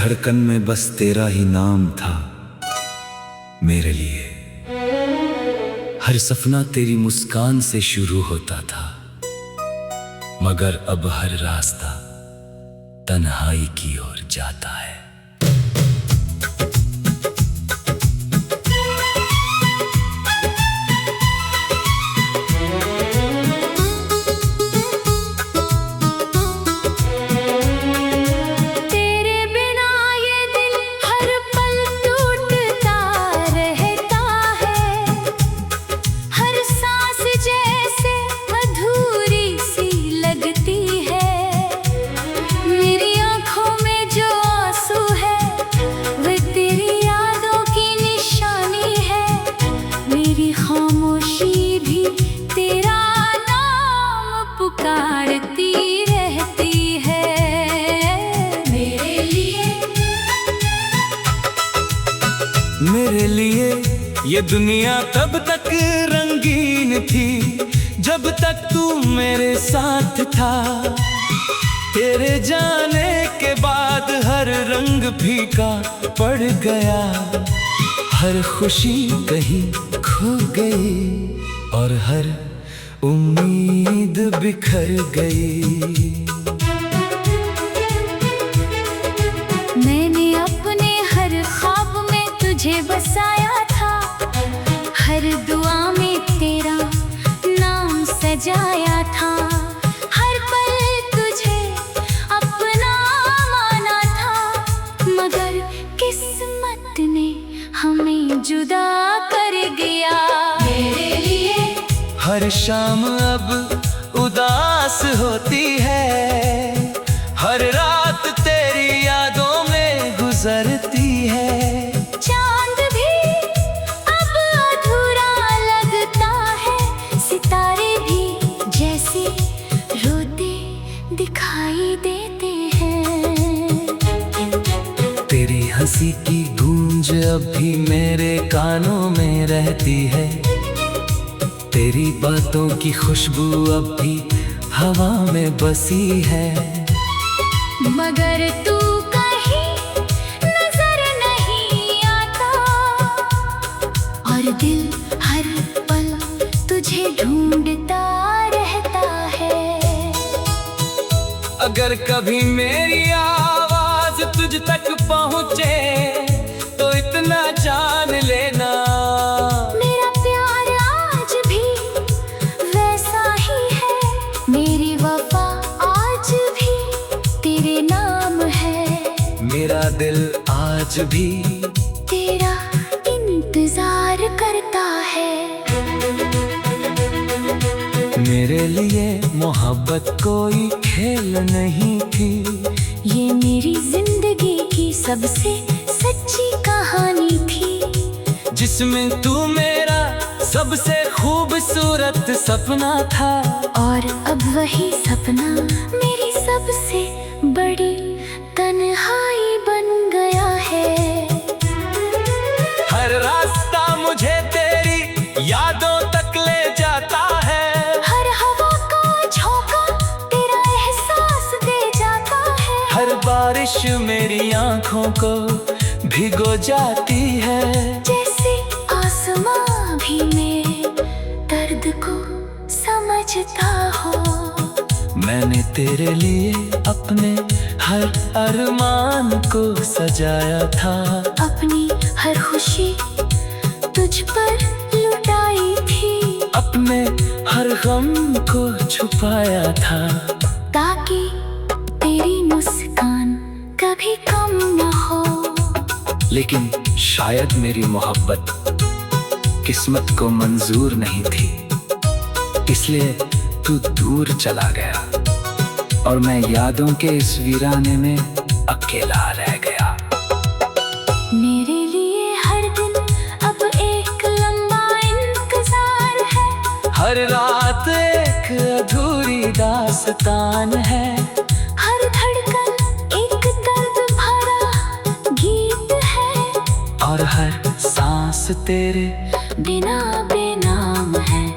धड़कन में बस तेरा ही नाम था मेरे लिए। हर सपना तेरी मुस्कान से शुरू होता था, मगर अब हर रास्ता तन्हाई की ओर जाता है। खामोशी भी तेरा नाम पुकारती रहती है मेरे लिए। मेरे लिए ये दुनिया तब तक रंगीन थी जब तक तू मेरे साथ था। तेरे जाने के बाद हर रंग फीका पड़ गया, हर खुशी कहीं खो गई और हर उम्मीद बिखर गई। मैंने अपने हर ख्वाब में तुझे बसाया था, हर दुआ में तेरा नाम सजाया था, हर पल तुझे अपना माना था, मगर किस्मत ने हमें जुदा कर गया मेरे लिए। हर शाम अब उदास होती है, हर रात तेरी यादों में गुजरती है। चांद भी अब अधूरा लगता है, सितारे भी जैसे रोते दिखाई देते हैं। तेरी हंसी की गूंज अब भी मेरे कानों में रहती है, तेरी बातों की खुशबू अब भी हवा में बसी है। मगर तू कहीं नजर नहीं आता और दिल हर पल तुझे ढूंढता रहता है। अगर कभी मेरी आवाज तुझ तक पहुंचे तो इतना जान लेना, मेरा प्यार आज भी वैसा ही है, मेरी वफा आज भी तेरे नाम है। मेरा दिल आज भी तेरा इंतजार करता है। मेरे लिए मोहब्बत कोई खेल नहीं थी, ये मेरी जिंदगी की सबसे सच्ची कहानी थी, जिसमें तू मेरा सबसे खूबसूरत सपना था। और अब वही सपना मेरी सबसे बड़ी तन्हाई बन गया है। हर रास्ता मुझे तेरी यादों तक ले जाता है, हर हवा का झोंका तेरा एहसास दे जाता है, हर बारिश मेरी आंखों को भिगो जाती है। जैसे आसमां भी मेरे दर्द को समझता हो। मैंने तेरे लिए अपने हर अरमान को सजाया था, अपनी हर खुशी तुझ पर लुटाई थी, अपने हर गम को छुपाया था, ताकि तेरी मुस्कान कभी कम न हो। लेकिन शायद मेरी मोहब्बत किस्मत को मंजूर नहीं थी, इसलिए तू दूर चला गया और मैं यादों के इस वीराने में अकेला रह गया। मेरे लिए हर दिन अब एक लंबा इंतजार है, हर रात एक अधूरी दास्तान है, हर धड़कन एक दर्द भरा गीत है, और हर सांस तेरे बिना बेनाम है।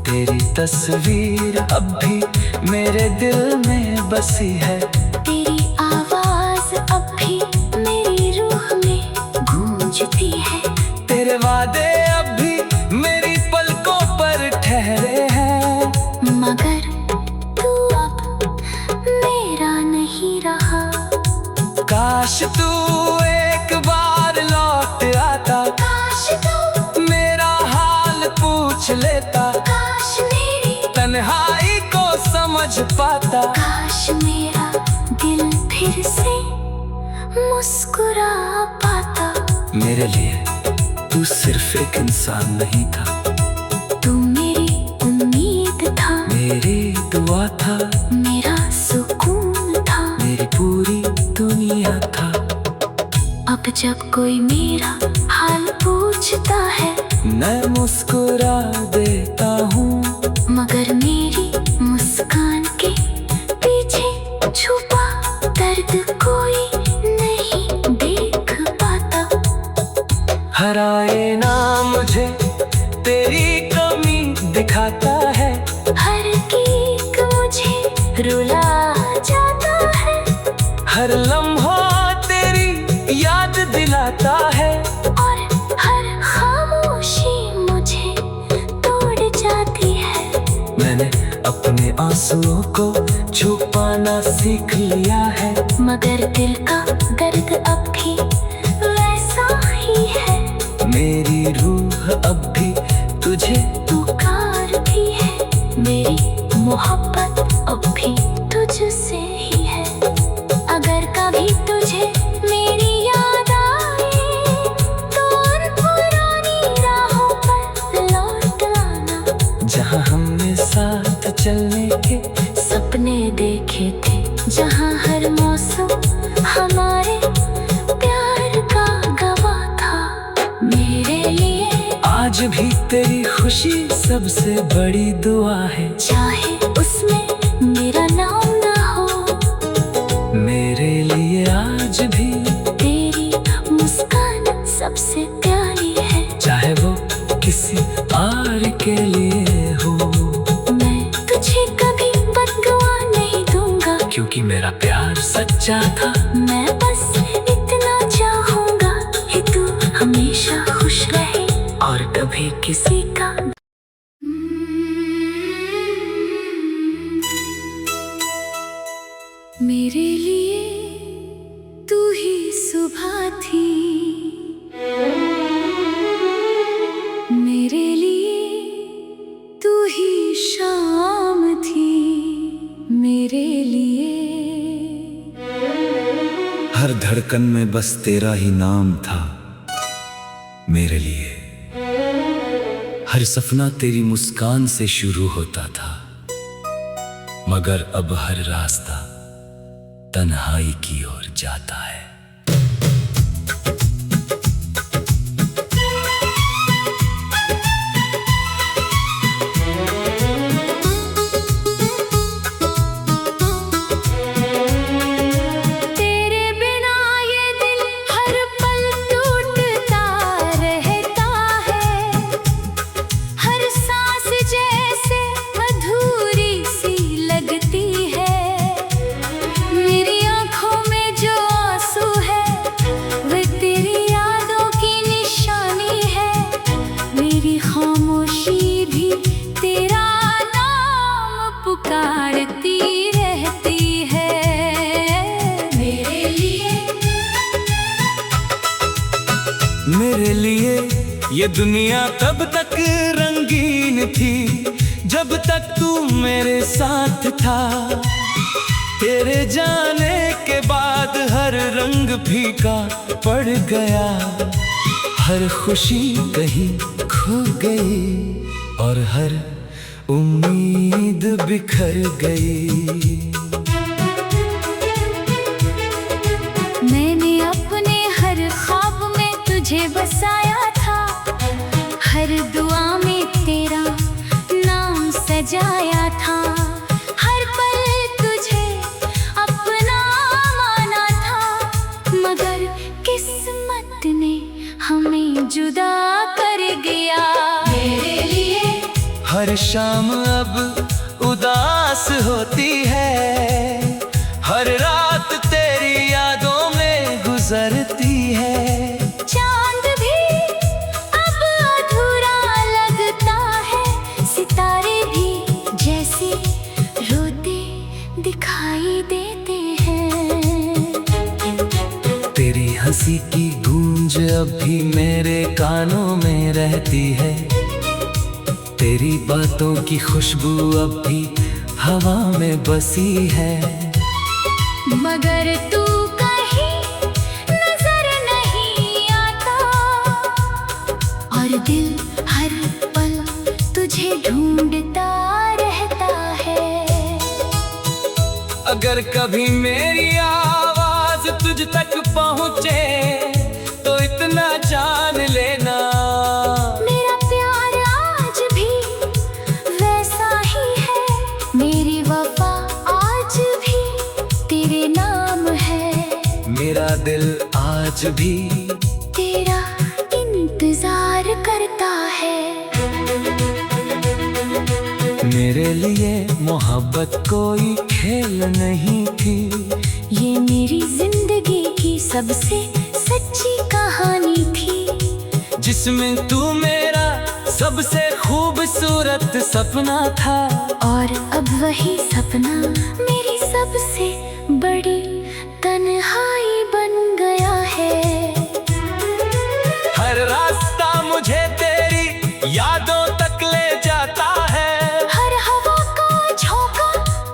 तेरी तस्वीर अब भी मेरे दिल में बसी है, तेरी आवाज अब भी पूछती है। तेरे वादे अब भी मेरी पलकों पर ठहरे हैं, मगर तू अब मेरा नहीं रहा। काश तू एक बार लौट आता, काश तू मेरा हाल पूछ लेता, काश मेरी तन्हाई को समझ पाता। काश मेरा दिल फिर से मुस्कुरा पाता। मेरे लिए तू सिर्फ एक इंसान नहीं था, तू मेरी उम्मीद था, मेरी दुआ था, मेरा सुकून था, मेरी पूरी दुनिया था। अब जब कोई मेरा हाल पूछता है, मैं मुस्कुरा देता हूँ, मगर मेरी मुस्कान के पीछे छुपा दर्द कोई नहीं देख पाता। हर आईना मुझे तेरी कमी दिखाता है, हर गीत मुझे रुला जाता है, हर लम्हा तेरी याद दिलाता है, और हर खामोशी मुझे तोड़ जाती है। मैंने अपने आंसुओं को छुपाना सीख लिया है, मगर दिल का दर्द अब भी वैसा ही है। मेरी रूह अब भी तुझे पुकारती है, मेरी मोहब्बत अब भी तुझसे ही है। अगर कभी तुझे मेरी याद आए, तो उन पुरानी राहों पर लौट आना, जहाँ हमने साथ चलने के सपने देखे थे, जहाँ हर मौसम हमारे प्यार का गवाह था। मेरे लिए आज भी तेरी खुशी सबसे बड़ी दुआ है, चाहे उसमें मेरा नाम ना हो। मेरे लिए आज भी तेरी मुस्कान सबसे प्यारी है, चाहे वो किसी और के लिए हो। मैं तुझे कभी बददुआ नहीं दूंगा, क्योंकि मेरा प्यार सच्चा था। मैं बस इतना चाहूंगा कि तू हमेशा खुश रहे, और कभी किसी का मेरे लिए तू ही सुबह थी, मेरे लिए तू ही शाम थी, मेरे लिए हर धड़कन में बस तेरा ही नाम था, मेरे लिए हर सपना तेरी मुस्कान से शुरू होता था, मगर अब हर रास्ता तन्हाई की ओर जाता है। तेरे बिना ये दिल हर पल टूटता रहता है, हर सांस जैसे अधूरी सी लगती है। मेरी आंखों में जो आंसू है, वे तेरी यादों की निशानी है। मेरी खामोशी भी तेरा नाम पुकारती रहती है। मेरे लिए ये दुनिया तब तक रंगीन थी, जब तक तू मेरे साथ था। तेरे जाने के बाद हर रंग फीका पड़ गया, हर खुशी कहीं खो गई, और हर उम्मीद बिखर गई। मैंने अपने हर ख्वाब में तुझे बसाया था, हर दुआ में तेरा नाम सजाया था। हर पल तुझे अपना माना था, मगर किस्मत ने हमें जुदा कर गया। मेरे लिए हर शाम अब उदास होती है, हर रात तेरी यादों में गुजरती है। चांद हंसी की गूंज अब भी मेरे कानों में रहती है। तेरी बातों की खुशबू अब भी हवा में बसी है। मगर तू कहीं नजर नहीं आता और दिल हर पल तुझे ढूंढता रहता है। अगर कभी मेरी आवाज तुझ तक पहुंचे तो इतना जान लेना, मेरा प्यार आज भी वैसा ही है। मेरी वफा आज भी तेरे नाम है। मेरा दिल आज भी तेरा इंतजार करता है। मेरे लिए मोहब्बत कोई खेल नहीं थी। ये मेरी जिंदगी की सबसे सच्ची कहानी थी, जिसमें तू मेरा सबसे खूबसूरत सपना था। और अब वही सपना मेरी सबसे बड़ी तन्हाई बन गया है। हर रास्ता मुझे तेरी यादों तक ले जाता है। हर हवा का झोंका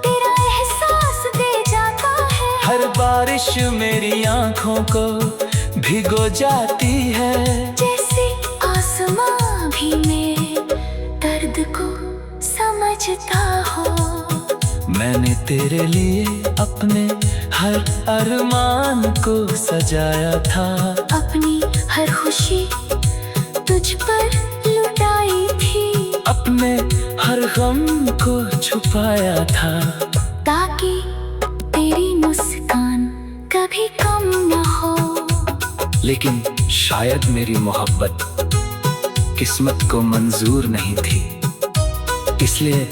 तेरा एहसास दे जाता है। हर बारिश मेरी आंखों को भिगो जाती है। जैसे आसमां भी मेरे दर्द को समझता हो। मैंने तेरे लिए अपने हर अरमान को सजाया था। अपनी हर खुशी तुझ पर लुटाई थी। अपने हर गम को छुपाया था, ताकि तेरी मुस्कान कभी कम न हो। लेकिन शायद मेरी मोहब्बत किस्मत को मंजूर नहीं थी, इसलिए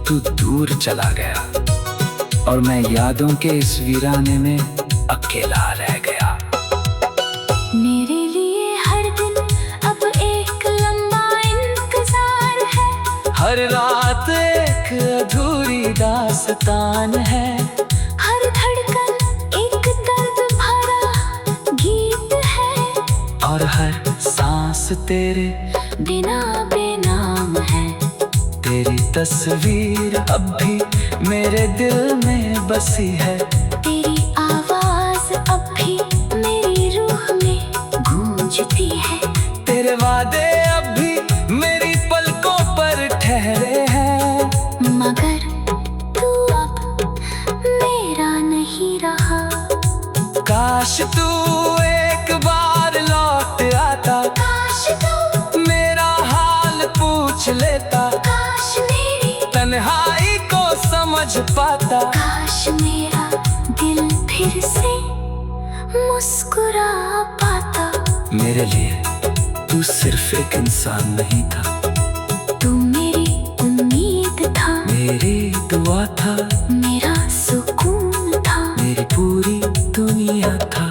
तू दूर चला गया और मैं यादों के इस वीराने में अकेला रह गया। मेरे लिए हर दिन अब एक लंबा इंतजार है। हर रात एक अधूरी दास्तान है। हर धड़कन एक दर्द भरा गीत है। और हर सांस तेरे बिना बेनाम है। तेरी तस्वीर अब भी मेरे दिल में बसी है। तेरी आवाज अब भी मेरी रूह में गूंजती है। तेरे वादे अब भी मेरी पलकों पर ठहरे हैं। मगर तू अब मेरा नहीं रहा। काश तू एक बार लौट आता, काश तू मेरा हाल पूछ लेता, काश मेरी तन्हाई को समझ पाता। काश मेरा दिल फिर से मुस्कुरा पाता। मेरे लिए तू सिर्फ एक इंसान नहीं था, तू मेरी उम्मीद था। मेरी दुआ था, मेरा सुकून था। मेरी पूरी दुनिया था।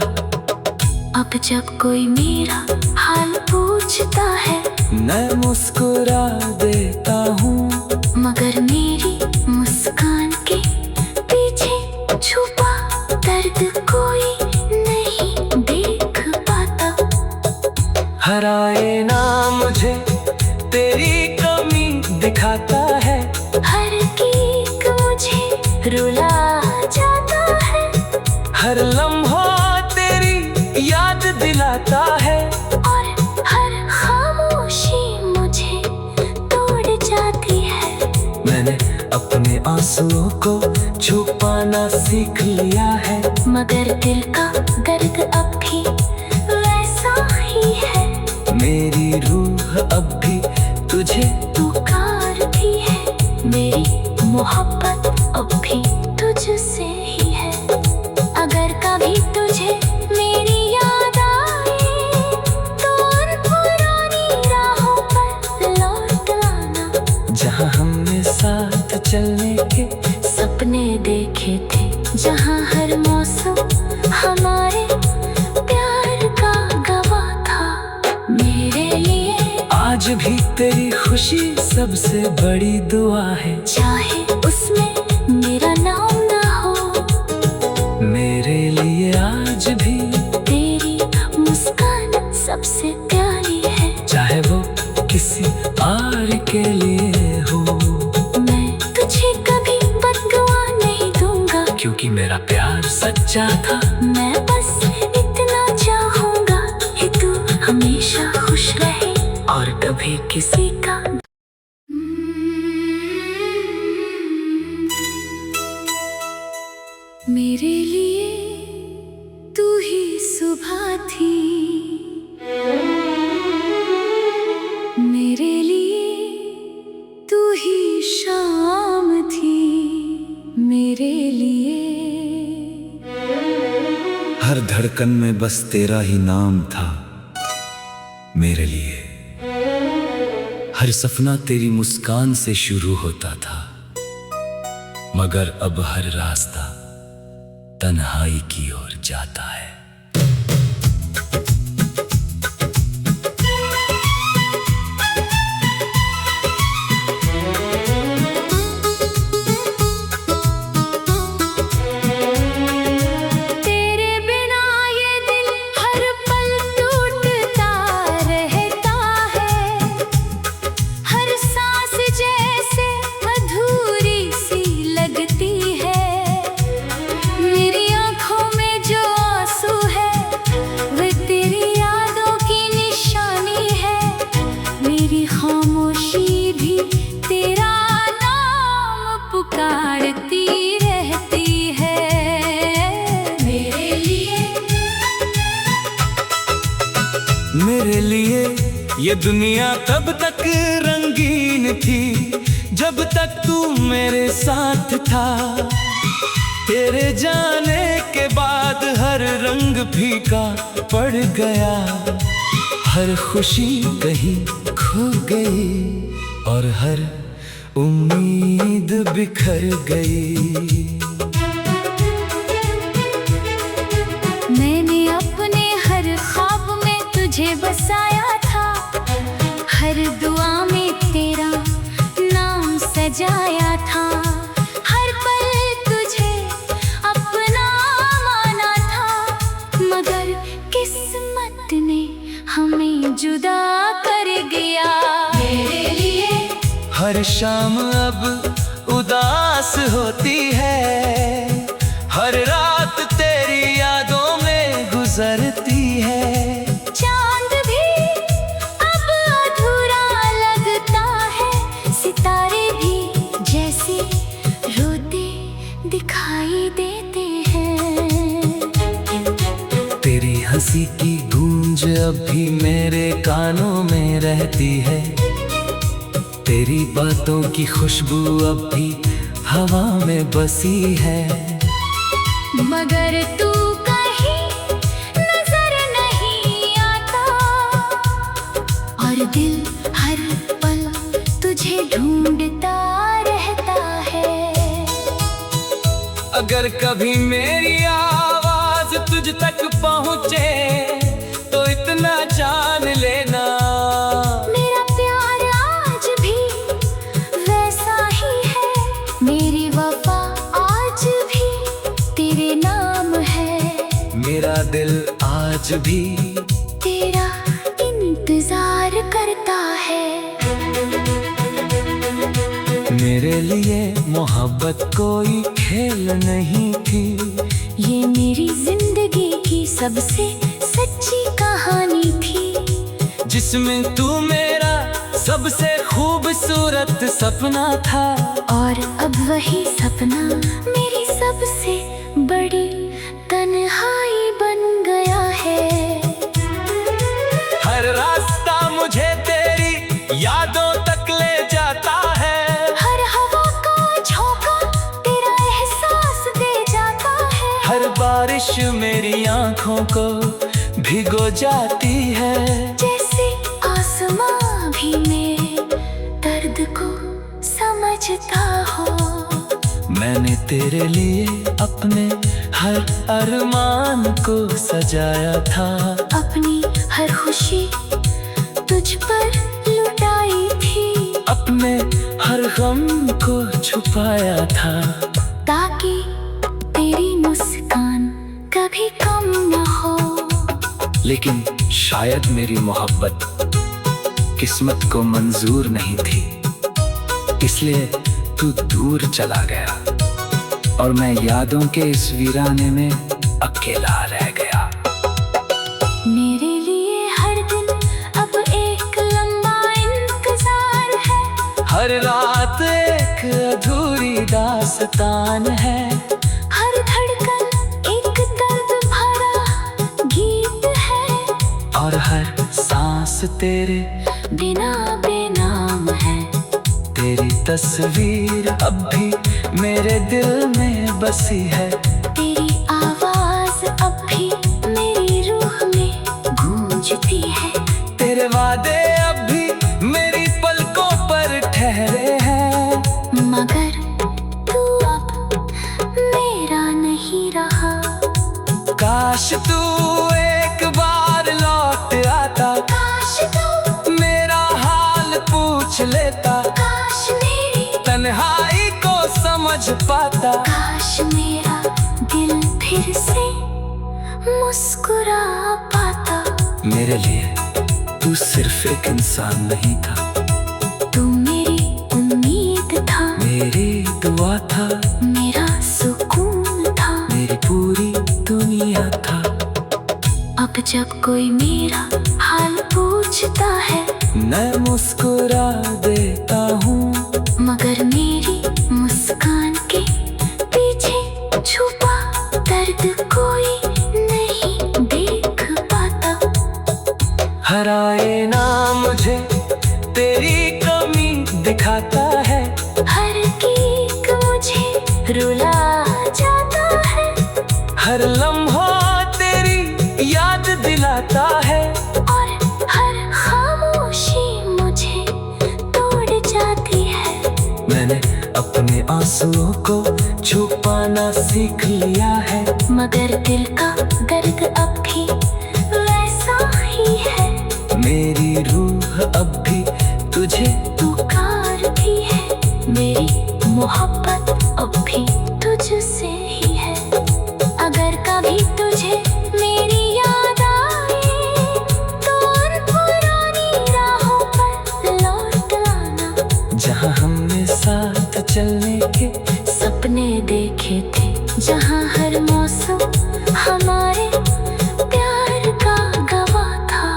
अब जब कोई मेरा हाल पूछता है, मैं मुस्कुरा देता हूँ, मगर मेरी मुस्कान के पीछे छुपा दर्द कोई नहीं देख पाता। हर आईना मुझे तेरी कमी दिखाता है। हर गीत मुझे रुला जाता है। हर लम्हा तेरी याद दिलाता है। और हर खामोशी मुझे तोड़ जाती है। मैंने अपने आंसुओं को छुपाना सीख लिया है, मगर दिल का दर्द अब भी वैसा ही है। मेरी रूह अब भी तुझे पुकारती है। मेरी मोहब्बत अब भी तुझसे ही है। अगर कभी तुझे मेरी याद आए तो उन पुरानी राहों पर लौट आना, जहाँ हमने साथ चलने के सपने देखे थे। जहाँ हर मौसम हमारे प्यार का गवाह था। मेरे लिए आज भी तेरी खुशी सबसे बड़ी दुआ है। चाहे उसमें मेरा नाम ना हो, मेरे लिए आज भी तेरी सोचा था। मैं बस इतना चाहूंगा कि तू हमेशा खुश रहे और कभी किसी का। मेरे लिए तू ही सुबह थी, मेरे लिए तू ही शाम थी, मेरे लिए हर धड़कन में बस तेरा ही नाम था मेरे लिए। हर सपना तेरी मुस्कान से शुरू होता था, मगर अब हर रास्ता तन्हाई की ओर जाता है। तेरे बिना ये दिल हर पल टूटता रहता है, हर सांस जैसे अधूरी सी लगती है। मेरी आंखों में जो आंसू है वे तेरी यादों की निशानी है, मेरी खामोशी भी तेरा नाम पुकारती रहती है। मेरे लिए ये दुनिया तब तक रंगीन थी जब तक तू मेरे साथ था। तेरे जाने के बाद हर रंग फीका पड़ गया, हर खुशी कहीं खो गई और हर उम्मीद बिखर गई। मैंने अपने हर ख्वाब में तुझे बसाया था, हर दुआ में तेरा नाम सजाया था, हर पल तुझे अपना माना था, मगर किस्मत ने हमें जुदा कर गया। मेरे लिए हर शाम अब उदास होती है, हर रात तेरी यादों में गुजरती है। चांद भी अब अधूरा लगता है, सितारे भी जैसे रोते दिखाई देते हैं। तेरी हंसी की गूंज अब भी मेरे कानों में रहती है, तेरी बातों की खुशबू अब भी हवा में बसी है। मगर तू कहीं नजर नहीं आता और दिल हर पल तुझे ढूंढता रहता है। अगर कभी मेरी आवाज तुझ तक पहुंचे तो इतना जान लेना, मेरा प्यार आज भी वैसा ही है, मेरी वफा आज भी तेरे नाम है, मेरा दिल आज भी तेरा इंतजार करता है। मेरे लिए मोहब्बत कोई खेल नहीं थी, ये मेरी जिंदगी की सबसे सच्ची कहानी थी, जिसमें तू मेरा सबसे खूबसूरत सपना था। और अब वही सपना मेरी सबसे बड़ी तन्हाई बन गया है। हर रास्ता मुझे तेरी यादों तक ले जाता है, हर हवा का झोंका तेरा एहसास दे जाता है, हर बारिश मेरी आंखों को भिगो जाती है। जैसे आसमां भी मेरे दर्द को समझता हो। मैंने तेरे लिए अपने हर अरमान को सजाया था, अपनी हर खुशी तुझ पर लुटाई थी, अपने हर गम को छुपाया था, ताकि तेरी मुस्कान कभी कम न हो। लेकिन शायद मेरी मोहब्बत किस्मत को मंजूर नहीं थी, इसलिए तू दूर चला गया और मैं यादों के इस वीराने में अकेला रह गया। मेरे लिए हर दिन अब एक लंबा इंतजार है, हर रात एक अधूरी दास्तान है, हर धड़कन एक दर्द भरा गीत है, और हर सांस तेरे बिना बेनाम है। तेरी तस्वीर अब भी मेरे दिल में बसी है, तेरी आवाज अब भी मेरी रूह में गूंजती है। तेरे वादे अब भी मेरी पलकों पर ठहरे हैं, मगर तू अब मेरा नहीं रहा। काश तू एक बार लौट आता, काश तू मेरा हाल पूछ लेता, काश मेरी तन्हाई को समझ पाता। काश मेरा दिल फिर से मुस्कुरा पाता। मेरे लिए तू सिर्फ एक इंसान नहीं था, तू मेरी उम्मीद था, मेरी दुआ था, मेरा सुकून था, मेरी पूरी दुनिया था। अब जब कोई मेरा हाल पूछता है, मैं मुस्कुरा देता हूँ, मगर मेरी मुस्कान के पीछे छुपा दर्द कोई नहीं देख पाता। हर आईना मुझे तेरी कमी दिखाता है, हर गीत मुझे रुला जाता है, हर लम्हा तेरी याद दिलाता है, और हर खामोशी मुझे तोड़ जाती है। मैंने अपने आंसुओं को छुपाना सीख लिया है, मगर दिल का दर्द अब भी वैसा ही है। मेरी रूह अब भी तुझे पुकारती है, मेरी मोहब्बत अब भी तुझसे ही है। अगर कभी तुझे मेरी याद आए, तो उन पुरानी राहों पर लौट आना, जहाँ हमने साथ चलने के सपने देखे थे, जहाँ हर मौसम हमारे प्यार का गवाह था।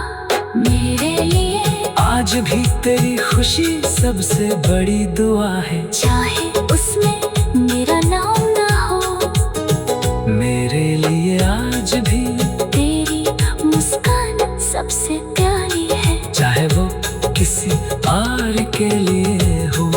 मेरे लिए आज भी तेरी खुशी सबसे बड़ी दुआ है, चाहे उसमें मेरा नाम ना हो। मेरे लिए आज भी तेरी मुस्कान सबसे प्यारी है, चाहे वो किसी और के लिए हो।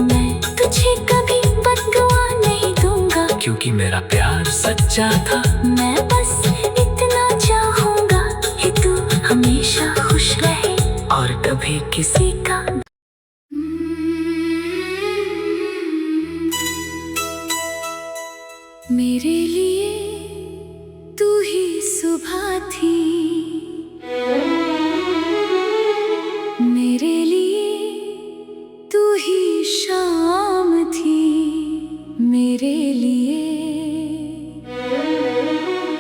मैं तुझे कभी बददुआ नहीं दूंगा, क्योंकि मेरा प्यार सच्चा था। मैं बस इतना चाहूंगा कि तू हमेशा खुश रहे, और कभी किसी का मेरे लिए तू ही सुबह थी, मेरे लिए तू ही शाम थी, मेरे लिए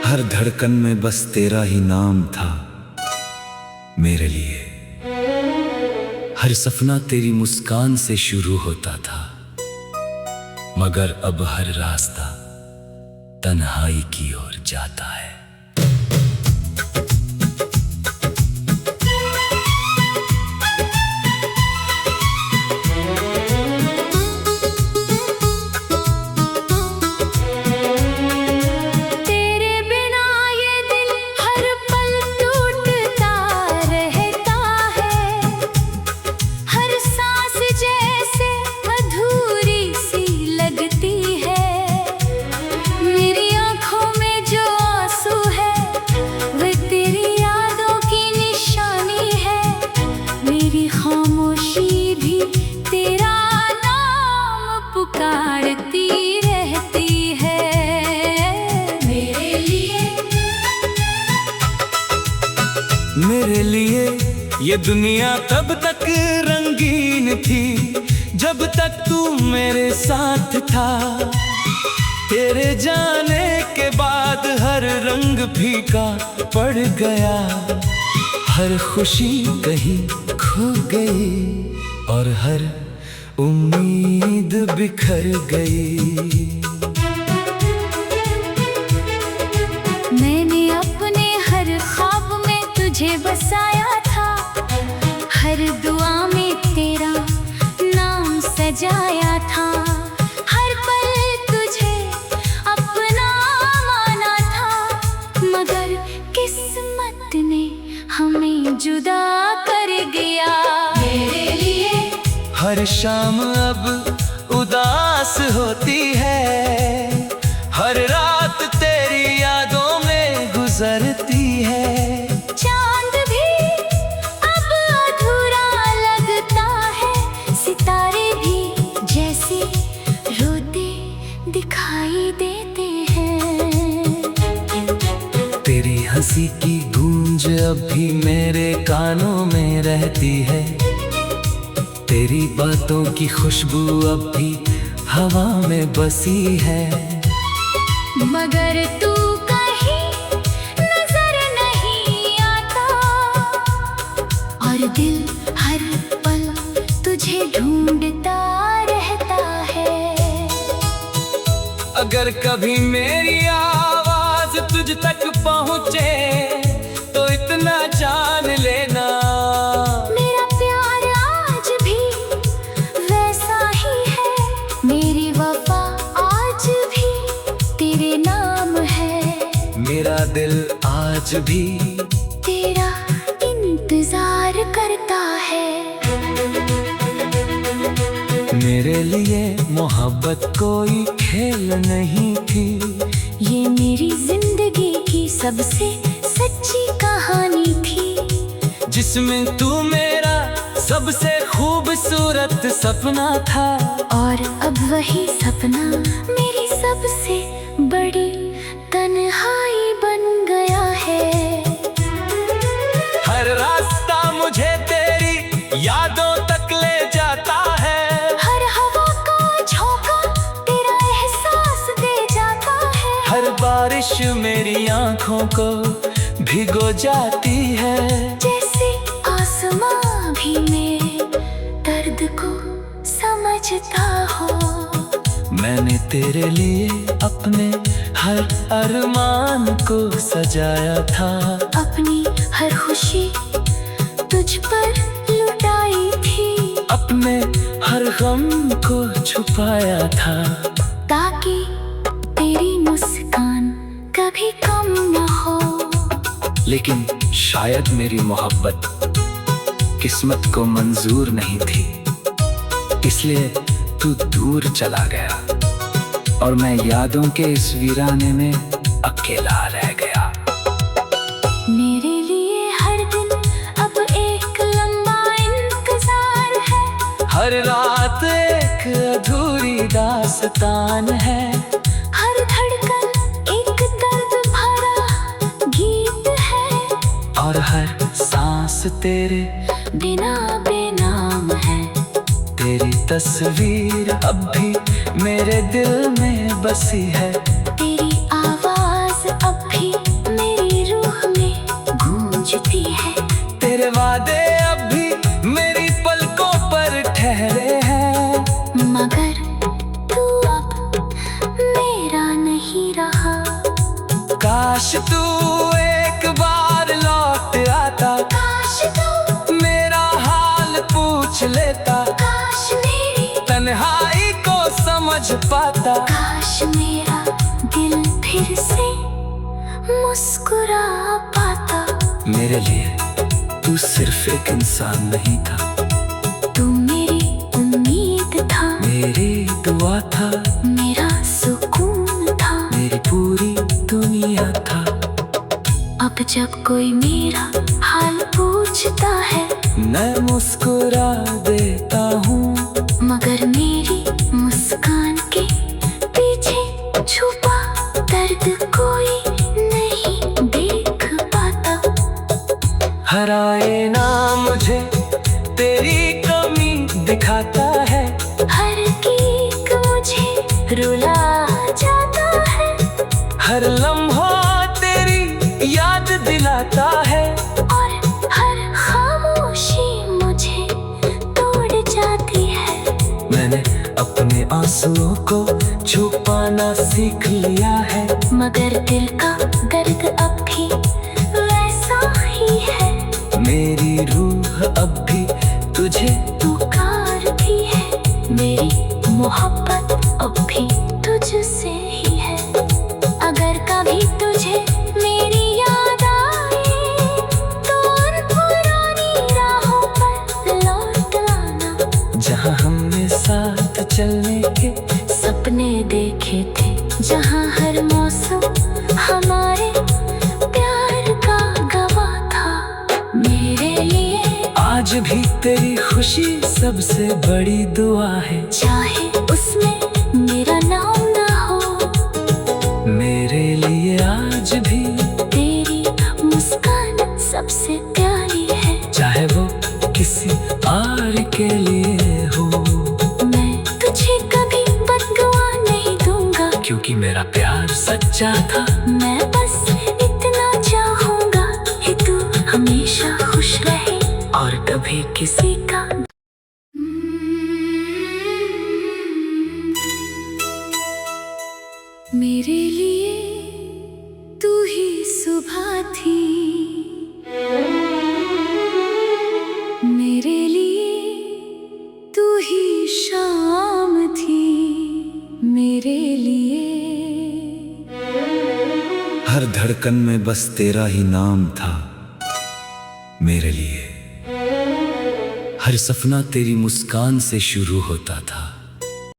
हर धड़कन में बस तेरा ही नाम था, मेरे लिए हर सपना तेरी मुस्कान से शुरू होता था, मगर अब हर रास्ता तन्हाई की ओर जाता है। तेरे बिना ये दिल हर पल टूटता रहता है, हर सांस जैसे अधूरी सी लगती है। मेरी आंखों में जो आंसू है, वो तेरी यादों की निशानी है। मेरी खामोशी भी तेरा नाम पुकारती रहती है। मेरे लिए ये दुनिया तब तक रंगीन थी जब तक तू मेरे साथ था। तेरे जाने के बाद हर रंग फीका पड़ गया, हर खुशी कहीं खो गई और हर उम्मीद बिखर गई। हर दुआ में तेरा नाम सजाया था, हर पल तुझे अपना माना था, मगर किस्मत ने हमें जुदा कर गया। मेरे लिए हर शाम अब उदास होती है, हर रात तेरी यादों में गुजरती है। चांद भी अब अधूरा लगता है, सितारे भी जैसे रोते दिखाई देते हैं। तेरी हंसी की गूंज अब भी मेरे कानों में रहती है, तेरी बातों की खुशबू अब भी हवा में बसी है। मगर तू कहीं नजर नहीं आता, और दिल हर पल तुझे ढूंढता रहता है। अगर कभी मेरी आवाज तुझ तक पहुंचे तो इतना जान लेना, मेरा प्यार आज भी वैसा ही है, मेरी वफा आज भी तेरे नाम है। मेरा दिल आज भी तेरा इंतजार करता है। मेरे लिए मोहब्बत कोई खेल नहीं थी, ये मेरी जिंदगी की सबसे सच्ची कहानी थी, जिसमें तू मेरा सबसे खूबसूरत सपना था। और अब वही सपना मेरी सबसे बड़ी तन्हाई बन गया है। हर रास्ता मुझे तेरी यादों तक ले जाता है, हर हवा का झोंका तेरा एहसास दे जाता है, हर बारिश मेरी आंखों को भिगो जाती है। जैसे आसमां भी मेरे दर्द को समझता हो। मैंने तेरे लिए अपने हर अरमान को सजाया था, अपनी हर खुशी तुझ पर लुटाई थी, अपने हर गम को छुपाया था, ताकि तेरी मुस्कान कभी कम न हो। लेकिन शायद मेरी मोहब्बत किस्मत को मंजूर नहीं थी, इसलिए तू दूर चला गया और मैं यादों के इस वीराने में अकेला रह गया। मेरे लिए हर दिन अब एक लंबा इंतजार है, हर रात एक अधूरी दास्तान है, हर धड़कन एक दर्द भरा गीत है, और हर सांस तेरे बिना बेनाम है। तेरी तस्वीर अब भी मेरे दिल में बसी है, तेरी आवाज अब भी मेरी रूह में गूंजती है, तेरे वादे अब भी मेरी पलकों पर ठहरे हैं। मगर तू अब मेरा नहीं रहा। काश तू एक बार लौट आता, काश तू मेरा हाल पूछ लेता, काश मेरी तन्हाई को समझ पाता, काश मेरा दिल फिर से मुस्कुरा पाता। मेरे लिए तू सिर्फ एक इंसान नहीं था, तू मेरी उम्मीद था, मेरी दुआ था, मेरा सुकून था, मेरी पूरी दुनिया था। अब जब कोई मेरा हाल पूछता है, मैं मुस्कुरा देता हूँ, मगर मेरी मुस्कान के पीछे छुपा दर्द कोई नहीं देख पाता। हर आईना मुझे तेरी कमी दिखाता है, हर गीत मुझे रुला जाता है, हर लम्हा तेरी याद दिलाता है, और हर खामोशी मुझे तोड़ जाती है। मैंने अपने आंसुओं को छुपाना सीख लिया है, मगर दिल का दर्द अब भी वैसा ही है। मेरी रूह अब भी मुझे पुकारती है मेरी मोहब्बत अब भी तुझसे ही है। अगर कभी तुझे मेरी याद आए तो उन पुरानी राहों पर लौट आना, जहाँ हमने साथ चलने के सपने देखे थे, जहाँ हर मौसम हमारे प्यार का गवाह था। मेरे लिए आज भी तेरी खुशी सबसे बड़ी दुआ है, चाहे उसमें मेरा नाम ना हो। मेरे लिए आज भी तेरी मुस्कान सबसे प्यारी है, चाहे वो किसी और के लिए हो। मैं तुझे कभी बददुआ नहीं दूंगा, क्योंकि मेरा प्यार सच्चा था। मैं बस इतना चाहूंगा कि तू हमेशा खुश रहे और कभी किसी का। मेरे लिए तू ही सुबह थी, मेरे लिए तू ही शाम थी, मेरे लिए हर धड़कन में बस तेरा ही नाम था। मेरे लिए हर सपना तेरी मुस्कान से शुरू होता था।